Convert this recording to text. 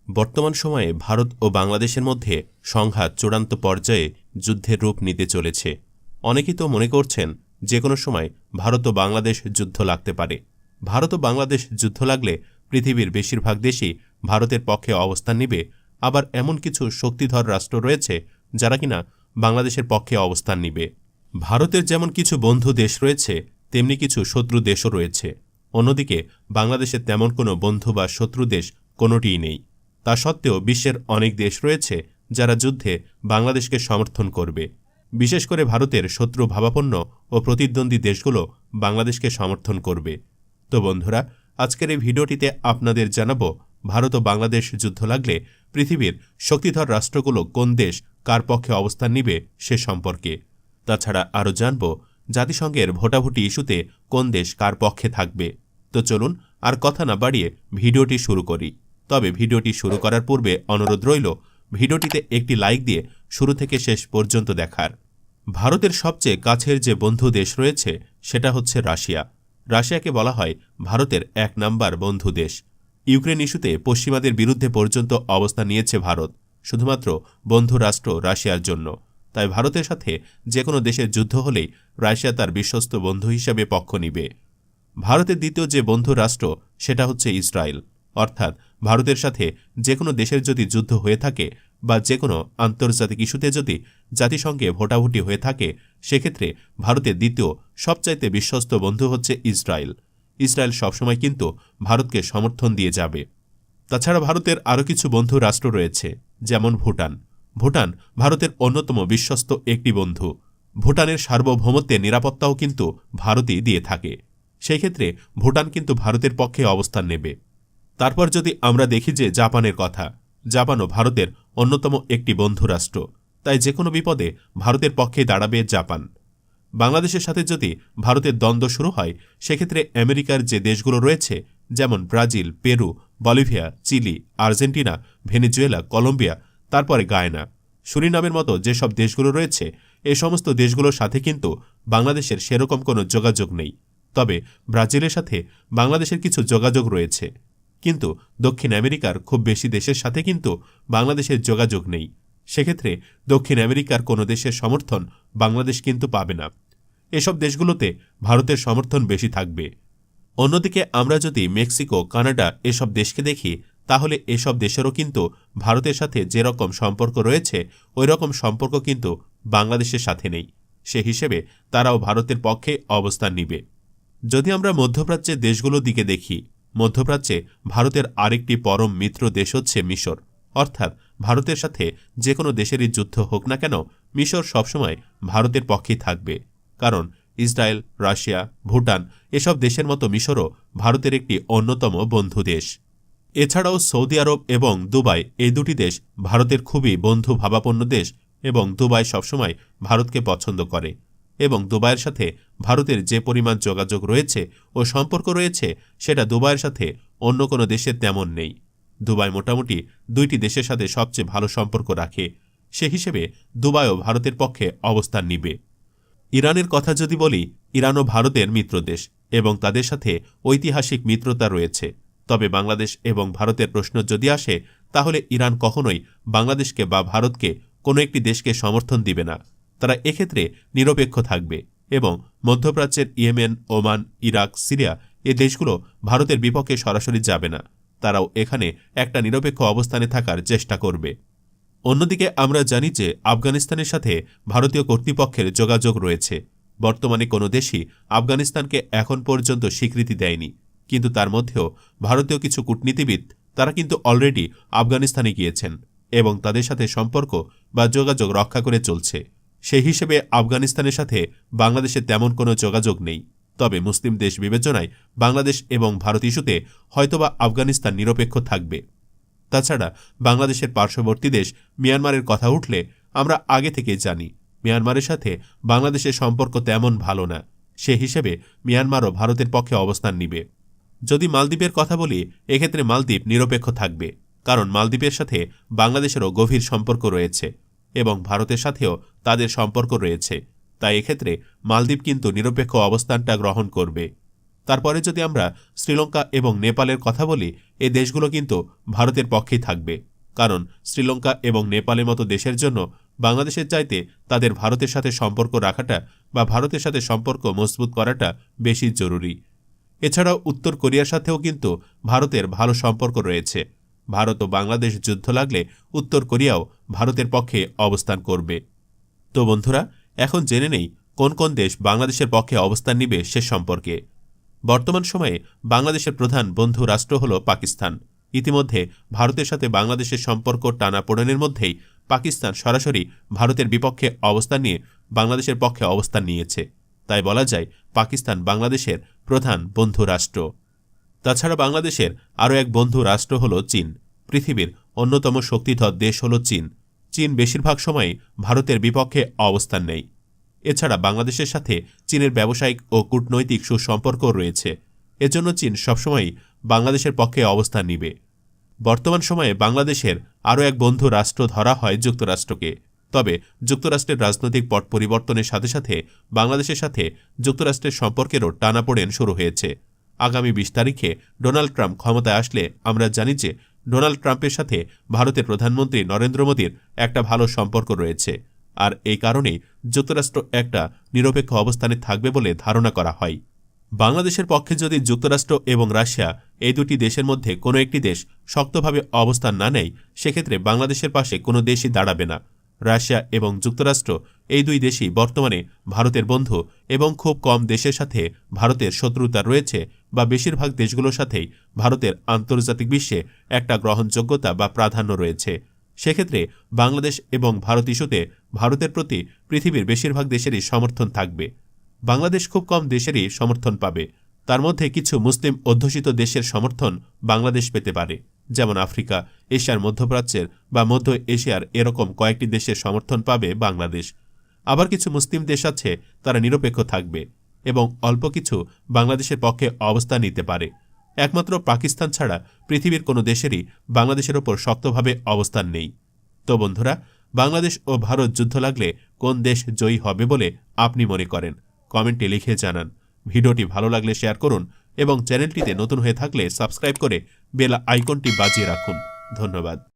বর্তমান সময়ে ভারত ও বাংলাদেশের মধ্যে সংঘাত চূড়ান্ত পর্যায়ে যুদ্ধের রূপ নিতে চলেছে। অনেকেই তো মনে করছেন যে কোনো সময় ভারত ও বাংলাদেশ যুদ্ধ লাগতে পারে। ভারত ও বাংলাদেশ যুদ্ধ লাগলে পৃথিবীর বেশিরভাগ দেশই ভারতের পক্ষে অবস্থান নিবে, আবার এমন কিছু শক্তিধর রাষ্ট্র রয়েছে যারা কিনা বাংলাদেশের পক্ষে অবস্থান নিবে। ভারতের যেমন কিছু বন্ধু দেশ রয়েছে, তেমনি কিছু শত্রু দেশও রয়েছে। অন্যদিকে বাংলাদেশের তেমন কোনো বন্ধু বা শত্রু দেশ কোনোটিই নেই। তা সত্ত্বেও বিশ্বের অনেক দেশ রয়েছে যারা যুদ্ধে বাংলাদেশকে সমর্থন করবে। বিশেষ করে ভারতের শত্রু ভাবাপন্ন ও প্রতিদ্বন্দ্বী দেশগুলো বাংলাদেশকে সমর্থন করবে। তো বন্ধুরা, আজকের এই ভিডিওটিতে আপনাদের জানাবো ভারত ও বাংলাদেশ যুদ্ধ লাগলে পৃথিবীর শক্তিধর রাষ্ট্রগুলো কোন দেশ কার পক্ষে অবস্থান নিবে সে সম্পর্কে। তাছাড়া আরও জানব জাতিসংঘের ভোটাভুটি ইস্যুতে কোন দেশ কার পক্ষে থাকবে। তো চলুন আর কথা না বাড়িয়ে ভিডিওটি শুরু করি। তবে ভিডিওটি শুরু করার পূর্বে অনুরোধ রইল ভিডিওটিতে একটি লাইক দিয়ে শুরু থেকে শেষ পর্যন্ত দেখার। ভারতের সবচেয়ে কাছের যে বন্ধু দেশ রয়েছে সেটা হচ্ছে রাশিয়া। রাশিয়াকে বলা হয় ভারতের ১ নাম্বার বন্ধু দেশ। ইউক্রেন ইস্যুতে পশ্চিমাদের বিরুদ্ধে পর্যন্ত অবস্থান নিয়েছে ভারত, শুধুমাত্র বন্ধু রাষ্ট্র রাশিয়ার জন্য। তাই ভারতের সাথে যে কোনো দেশের যুদ্ধ হলেই রাশিয়া তার বিশ্বস্ত বন্ধু হিসাবে পক্ষ নিবে। ভারতের দ্বিতীয় যে বন্ধু রাষ্ট্র সেটা হচ্ছে ইসরায়েল। অর্থাৎ ভারতের সাথে যে কোনো দেশের যদি যুদ্ধ হয়ে থাকে বা যে কোনো আন্তর্জাতিক ইস্যুতে যদি জাতিসংঘে ভোটাভুটি হয়ে থাকে, সেক্ষেত্রে ভারতের দ্বিতীয় সবচাইতে বিশ্বস্ত বন্ধু হচ্ছে ইসরায়েল। ইসরায়েল সবসময় কিন্তু ভারতকে সমর্থন দিয়ে যাবে। তাছাড়া ভারতের আরও কিছু বন্ধু রাষ্ট্র রয়েছে, যেমন ভুটান। ভুটান ভারতের অন্যতম বিশ্বস্ত একটি বন্ধু। ভুটানের সার্বভৌমত্বের নিরাপত্তাও কিন্তু ভারতই দিয়ে থাকে। সেই ক্ষেত্রে ভুটান কিন্তু ভারতের পক্ষে অবস্থান নেবে। তারপর যদি আমরা দেখি যে জাপানের কথা, জাপানও ভারতের অন্যতম একটি বন্ধু রাষ্ট্র। তাই যে কোনো বিপদে ভারতের পক্ষে দাঁড়াবে জাপান। বাংলাদেশের সাথে যদি ভারতের দ্বন্দ্ব শুরু হয়, সেক্ষেত্রে আমেরিকার যে দেশগুলো রয়েছে, যেমন Brazil, Peru, Bolivia, Chile, Argentina, Venezuela, Colombia, তারপরে গায়ানা, সুরিনামের মতো যেসব দেশগুলো রয়েছে, এই সমস্ত দেশগুলোর সাথে কিন্তু বাংলাদেশের সেরকম কোনো যোগাযোগ নেই। তবে ব্রাজিলের সাথে বাংলাদেশের কিছু যোগাযোগ রয়েছে, কিন্তু দক্ষিণ আমেরিকার খুব বেশি দেশের সাথে কিন্তু বাংলাদেশের যোগাযোগ নেই। সেক্ষেত্রে দক্ষিণ আমেরিকার কোনো দেশের সমর্থন বাংলাদেশ কিন্তু পাবে না। এসব দেশগুলোতে ভারতের সমর্থন বেশি থাকবে। অন্যদিকে আমরা যদি মেক্সিকো, কানাডা এসব দেশকে দেখি, তাহলে এসব দেশেরও কিন্তু ভারতের সাথে যেরকম সম্পর্ক রয়েছে ওই রকম সম্পর্ক কিন্তু বাংলাদেশের সাথে নেই। সে হিসেবে তারাও ভারতের পক্ষে অবস্থান নিবে। যদি আমরা মধ্যপ্রাচ্যের দেশগুলোর দিকে দেখি, মধ্যপ্রাচ্যে ভারতের আরেকটি পরম মিত্র দেশ হচ্ছে মিশর। অর্থাৎ ভারতের সাথে যে কোনো দেশেরই যুদ্ধ হোক না কেন, মিশর সবসময় ভারতের পক্ষেই থাকবে। কারণ ইসরায়েল, রাশিয়া, ভুটান এসব দেশের মতো মিশরও ভারতের একটি অন্যতম বন্ধু দেশ। এছাড়াও সৌদি আরব এবং দুবাই, এই দুটি দেশ ভারতের খুবই বন্ধু ভাবাপন্ন দেশ এবং দুবাই সবসময় ভারতকে পছন্দ করে। এবং দুবাইয়ের সাথে ভারতের যে পরিমাণ যোগাযোগ রয়েছে ও সম্পর্ক রয়েছে, সেটা দুবাইয়ের সাথে অন্য কোনো দেশের তেমন নেই। দুবাই মোটামুটি দুইটি দেশের সাথে সবচেয়ে ভালো সম্পর্ক রাখে। সে হিসেবে দুবাইও ভারতের পক্ষে অবস্থান নিবে। ইরানের কথা যদি বলি, ইরানও ভারতের মিত্রদেশ এবং তাদের সাথে ঐতিহাসিক মিত্রতা রয়েছে। তবে বাংলাদেশ এবং ভারতের প্রশ্ন যদি আসে, তাহলে ইরান কখনোই বাংলাদেশকে বা ভারতকে কোনো একটি দেশকে সমর্থন দিবে না। তারা এক্ষেত্রে নিরপেক্ষ থাকবে এবং মধ্যপ্রাচ্যের Yemen, Oman, Iraq, Serie A দেশগুলো ভারতের বিপক্ষে সরাসরি যাবে না। তারাও এখানে একটা নিরপেক্ষ অবস্থানে থাকার চেষ্টা করবে। অন্যদিকে আমরা জানি যে আফগানিস্তানের সাথে ভারতীয় কর্তৃপক্ষের যোগাযোগ রয়েছে। বর্তমানে কোনো দেশই আফগানিস্তানকে এখন পর্যন্ত স্বীকৃতি দেয়নি, কিন্তু তার মধ্যেও ভারতীয় কিছু কূটনীতিবিদ তারা কিন্তু অলরেডি আফগানিস্তানে গিয়েছেন এবং তাদের সাথে সম্পর্ক বা যোগাযোগ রক্ষা করে চলছে। সেই হিসেবে আফগানিস্তানের সাথে বাংলাদেশের তেমন কোনো যোগাযোগ নেই। তবে মুসলিম দেশ বিবেচনায় বাংলাদেশ এবং ভারত ইস্যুতে হয়তোবা আফগানিস্তান নিরপেক্ষ থাকবে। তাছাড়া বাংলাদেশের পার্শ্ববর্তী দেশ মিয়ানমারের কথা উঠলে আমরা আগে থেকে জানি মিয়ানমারের সাথে বাংলাদেশের সম্পর্ক তেমন ভালো না। সে হিসেবে মিয়ানমারও ভারতের পক্ষে অবস্থান নিবে। যদি মালদ্বীপের কথা বলি, এক্ষেত্রে মালদ্বীপ নিরপেক্ষ থাকবে, কারণ মালদ্বীপের সাথে বাংলাদেশেরও গভীর সম্পর্ক রয়েছে এবং ভারতের সাথেও তাদের সম্পর্ক রয়েছে। তাই এক্ষেত্রে মালদ্বীপ কিন্তু নিরপেক্ষ অবস্থানটা গ্রহণ করবে। তারপরে যদি আমরা শ্রীলঙ্কা এবং নেপালের কথা বলি, এই দেশগুলো কিন্তু ভারতের পক্ষেই থাকবে। কারণ শ্রীলঙ্কা এবং নেপালের মতো দেশের জন্য বাংলাদেশের চাইতে তাদের ভারতের সাথে সম্পর্ক রাখাটা বা ভারতের সাথে সম্পর্ক মজবুত করাটা বেশি জরুরি। এছাড়াও উত্তর কোরিয়ার সাথেও কিন্তু ভারতের ভালো সম্পর্ক রয়েছে। ভারত ও বাংলাদেশ যুদ্ধ লাগলে উত্তর কোরিয়াও ভারতের পক্ষে অবস্থান করবে। তো বন্ধুরা, এখন জেনে নেই কোন কোন দেশ বাংলাদেশের পক্ষে অবস্থান নিবে সে সম্পর্কে। বর্তমান সময়ে বাংলাদেশের প্রধান বন্ধু রাষ্ট্র হল পাকিস্তান। ইতিমধ্যে ভারতের সাথে বাংলাদেশের সম্পর্ক টানাপোড়েনের মধ্যেই পাকিস্তান সরাসরি ভারতের বিপক্ষে অবস্থান নিয়ে বাংলাদেশের পক্ষে অবস্থান নিয়েছে। তাই বলা যায় পাকিস্তান বাংলাদেশের প্রধান বন্ধু রাষ্ট্র। তাছাড়া বাংলাদেশের আরও এক বন্ধু রাষ্ট্র হল চীন। পৃথিবীর অন্যতম শক্তিধর দেশ হল চীন। চীন বেশিরভাগ সময়ই ভারতের বিপক্ষে অবস্থান নেয়। এছাড়া বাংলাদেশের সাথে চীনের ব্যবসায়িক ও কূটনৈতিক সুসম্পর্ক রয়েছে। এজন্য চীন সবসময়ই বাংলাদেশের পক্ষে অবস্থান নিবে। বর্তমান সময়ে বাংলাদেশের আরও এক বন্ধু রাষ্ট্র ধরা হয় যুক্তরাষ্ট্রকে। তবে যুক্তরাষ্ট্রের রাজনৈতিক পট পরিবর্তনের সাথে সাথে বাংলাদেশের সাথে যুক্তরাষ্ট্রের সম্পর্কেরও টানাপোড়েন শুরু হয়েছে। আগামী ২০ তারিখে ডোনাল্ড ট্রাম্প ক্ষমতায় আসলে আমরা জানি যে ডোনাল্ড ট্রাম্পের সাথে ভারতের প্রধানমন্ত্রী নরেন্দ্র মোদীর একটা ভালো সম্পর্ক রয়েছে। আর এই কারণেই যুক্তরাষ্ট্র একটা নিরপেক্ষ অবস্থানে থাকবে বলে ধারণা করা হয়। বাংলাদেশের পক্ষে যদি যুক্তরাষ্ট্র এবং রাশিয়া এই দুটি দেশের মধ্যে কোনো একটি দেশ শক্তভাবে অবস্থান না নেয়, সেক্ষেত্রে বাংলাদেশের পাশে কোনো দেশই দাঁড়াবে না। রাশিয়া এবং যুক্তরাষ্ট্র এই দুই দেশই বর্তমানে ভারতের বন্ধু এবং খুব কম দেশের সাথে ভারতের শত্রুতা রয়েছে বা বেশিরভাগ দেশগুলোর সাথেই ভারতের আন্তর্জাতিক বিশ্বে একটা গ্রহণযোগ্যতা বা প্রাধান্য রয়েছে। সেক্ষেত্রে বাংলাদেশ এবং ভারত ইস্যুতে ভারতের প্রতি পৃথিবীর বেশিরভাগ দেশেরই সমর্থন থাকবে। বাংলাদেশ খুব কম দেশেরই সমর্থন পাবে। তার মধ্যে কিছু মুসলিম অধ্যুষিত দেশের সমর্থন বাংলাদেশ পেতে পারে, যেমন আফ্রিকা, এশিয়ার মধ্যপ্রাচ্যের বা মধ্য এশিয়ার এরকম কয়েকটি দেশের সমর্থন পাবে বাংলাদেশ। আবার কিছু মুসলিম দেশ আছে, তারা নিরপেক্ষ থাকবে এবং অল্প কিছু বাংলাদেশের পক্ষে অবস্থান নিতে পারে। একমাত্র পাকিস্তান ছাড়া পৃথিবীর কোনো দেশেরই বাংলাদেশের ওপর শক্তভাবে অবস্থান নেই। তো বন্ধুরা, বাংলাদেশ ও ভারত যুদ্ধ লাগলে কোন দেশ জয়ী হবে বলে আপনি মনে করেন? কমেন্টে লিখে জানান। ভিডিওটি ভালো লাগলে শেয়ার করুন এবং চ্যানেলটিতে নতুন হয়ে থাকলে সাবস্ক্রাইব করে বেল আইকনটি বাজিয়ে রাখুন। ধন্যবাদ।